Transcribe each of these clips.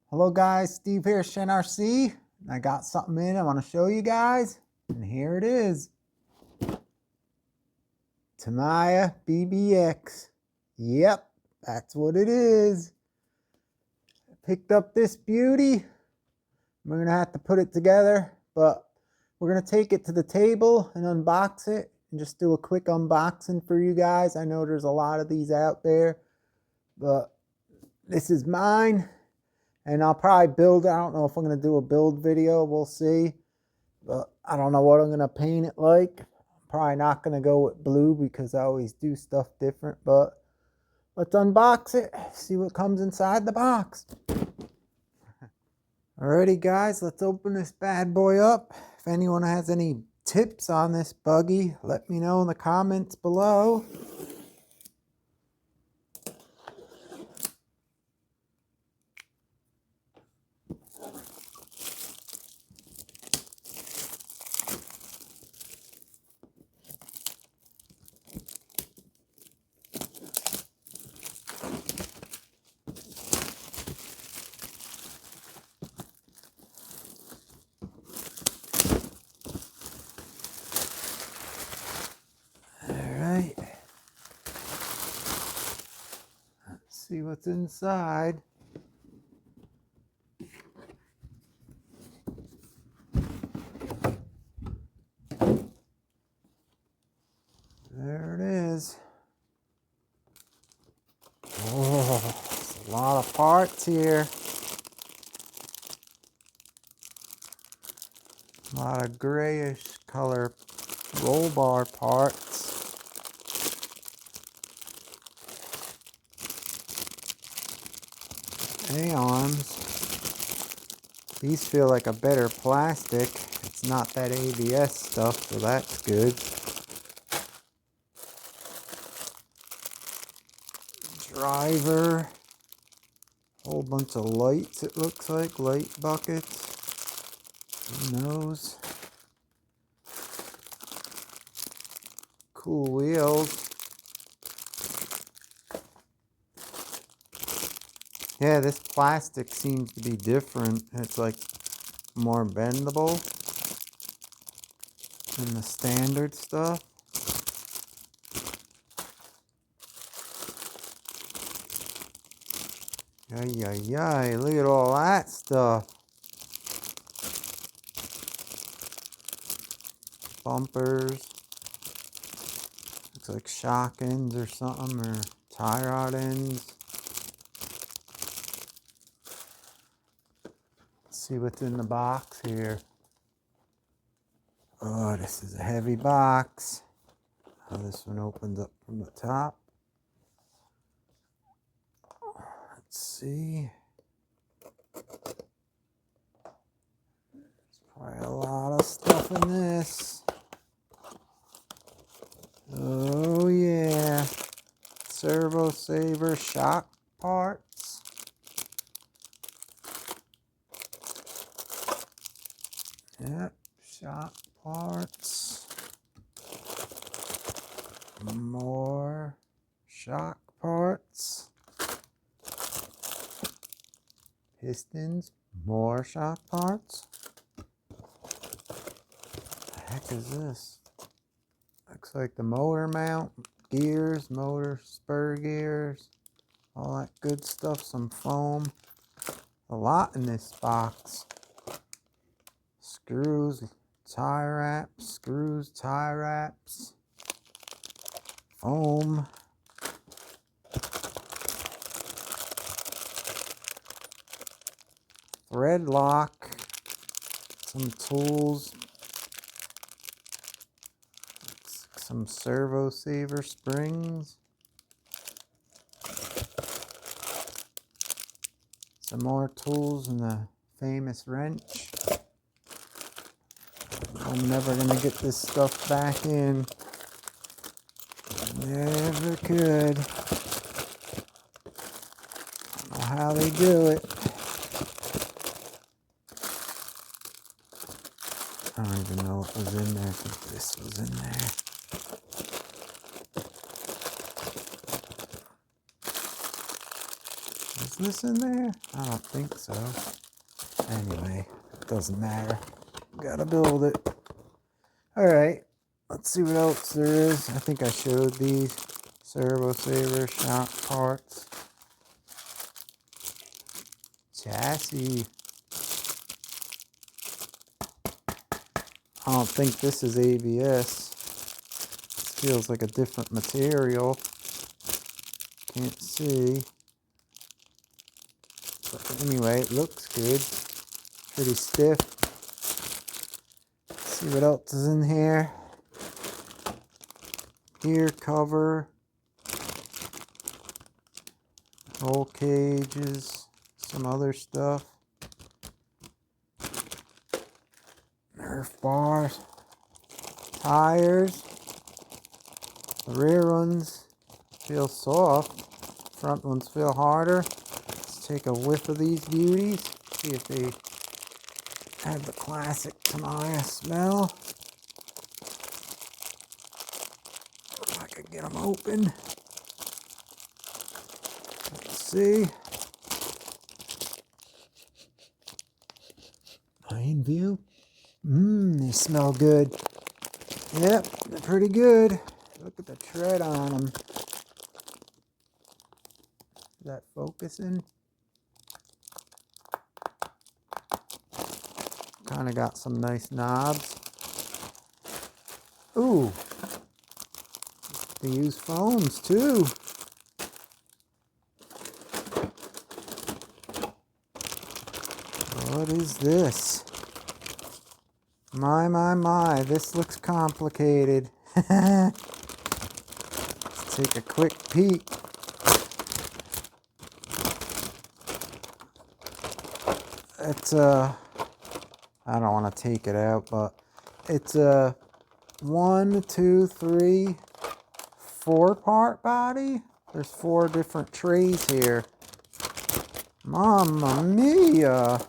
Hello guys, Steve here, ShenRC. I got something in I want to show you guys, and here it is. Tamiya BBX. Yep, that's what it is. Picked up this beauty. We're gonna have to put it together, but we're gonna take it to the table and unbox it and just do a quick unboxing for you guys. I know there's a lot of these out there, but this is mine. And I'll probably build, I don't know if I'm going to do a build video, we'll see. But I don't know what I'm going to paint it like. I'm probably not going to go with blue because I always do stuff different. But let's unbox it, see what comes inside the box. Alrighty guys, let's open this bad boy up. If anyone has any tips on this buggy, let me know in the comments below. See what's inside. There it is. Oh, there's a lot of parts here. A lot of grayish color roll bar parts. A-arms. These feel like a better plastic. It's not that ABS stuff, so that's good. Driver. Whole bunch of lights, it looks like. Light buckets. Who knows? Cool wheels. Yeah, this plastic seems to be different. It's like more bendable than the standard stuff. Yay, look at all that stuff. Bumpers. Looks like shock ends or something, or tie rod ends. See what's in the box here. Oh, this is a heavy box. Oh, this one opens up from the top. Let's see. There's probably a lot of stuff in this. Oh yeah. Servo saver shock parts. Yep, shock parts. More shock parts. Pistons, more shock parts. What the heck is this? Looks like the motor mount, gears, motor spur gears, all that good stuff, some foam. A lot in this box. Screws, tie wraps, screws, tie wraps, foam, thread lock, some tools, some servo saver springs, some more tools and the famous wrench. I'm never going to get this stuff back in. Never could. I don't know how they do it. I don't even know what was in there. I think this was in there. Is this in there? I don't think so. Anyway, it doesn't matter. Gotta build it. Alright, let's see what else there is. I think I showed these servo saver shock parts. Chassis. I don't think this is ABS. This feels like a different material. Can't see. But anyway, it looks good. Pretty stiff. Let's see what else is in here. Gear cover. Roll cages. Some other stuff. Nerf bars. Tires. The rear ones feel soft. Front ones feel harder. Let's take a whiff of these beauties. See if they have the classic Tamiya smell. If I could get them open. Let's see. Plain view. They smell good. Yep, they're pretty good. Look at the tread on them. Is that focusing? Kind of got some nice knobs. Ooh. They use phones too. What is this? My, this looks complicated. Let's take a quick peek. It's I don't want to take it out, but it's a 1, 2, 3, 4-part body. There's 4 different trays here. Mamma mia!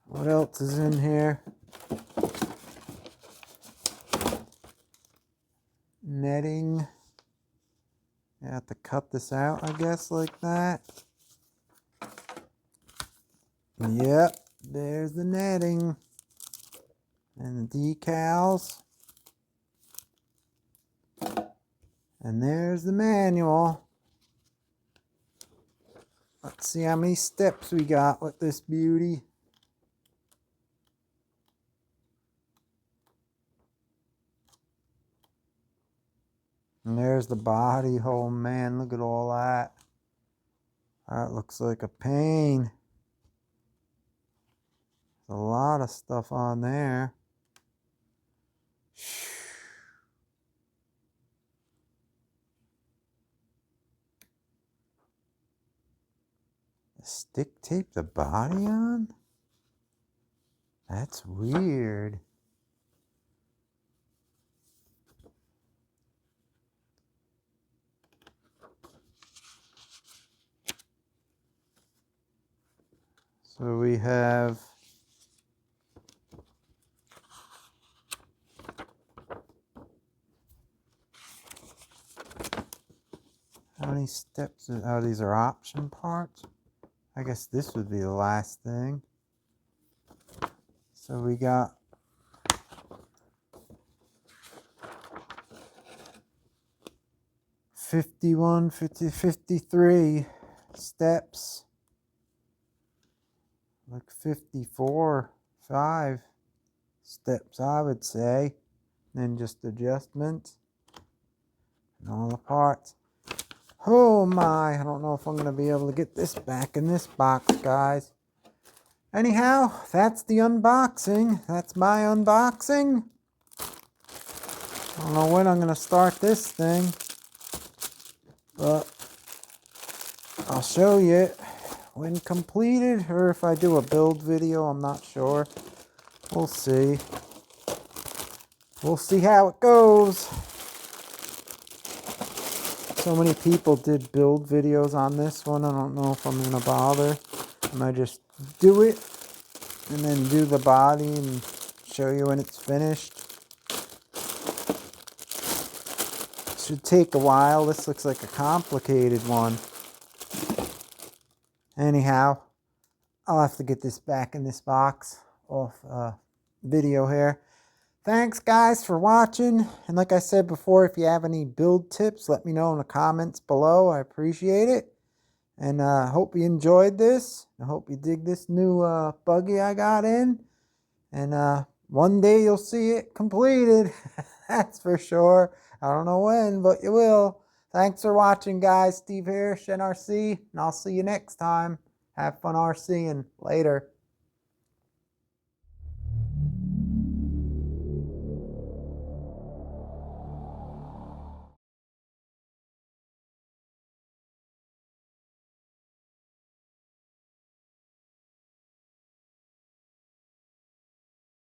What else is in here? Netting. You have to cut this out, I guess, like that. Yep, there's the netting. And the decals. And there's the manual. Let's see how many steps we got with this beauty. And there's the body. Oh man, look at all that. That looks like a pain. There's a lot of stuff on there. Stick tape the body on? That's weird. So we have how many steps? Oh, these are option parts. I guess this would be the last thing. So we got $51, $50, 53 steps. Like 54, 5 steps, I would say. Then just adjustments and all the parts. Oh my, I don't know if I'm going to be able to get this back in this box, guys. Anyhow, that's the unboxing. That's my unboxing. I don't know when I'm going to start this thing, but I'll show you it when completed, or if I do a build video, I'm not sure. We'll see. We'll see how it goes. So many people did build videos on this one. I don't know if I'm going to bother. I might just do it and then do the body and show you when it's finished. should take a while. This looks like a complicated one. Anyhow, I'll have to get this back in this box off video here. Thanks guys for watching, and like I said before, if you have any build tips, let me know in the comments below. I appreciate it, and hope you enjoyed this. I hope you dig this new buggy I got in, and one day you'll see it completed. That's for sure. I don't know when, but you will. Thanks for watching guys. Steve here, Shen RC, and I'll see you next time. Have fun RCing. Later.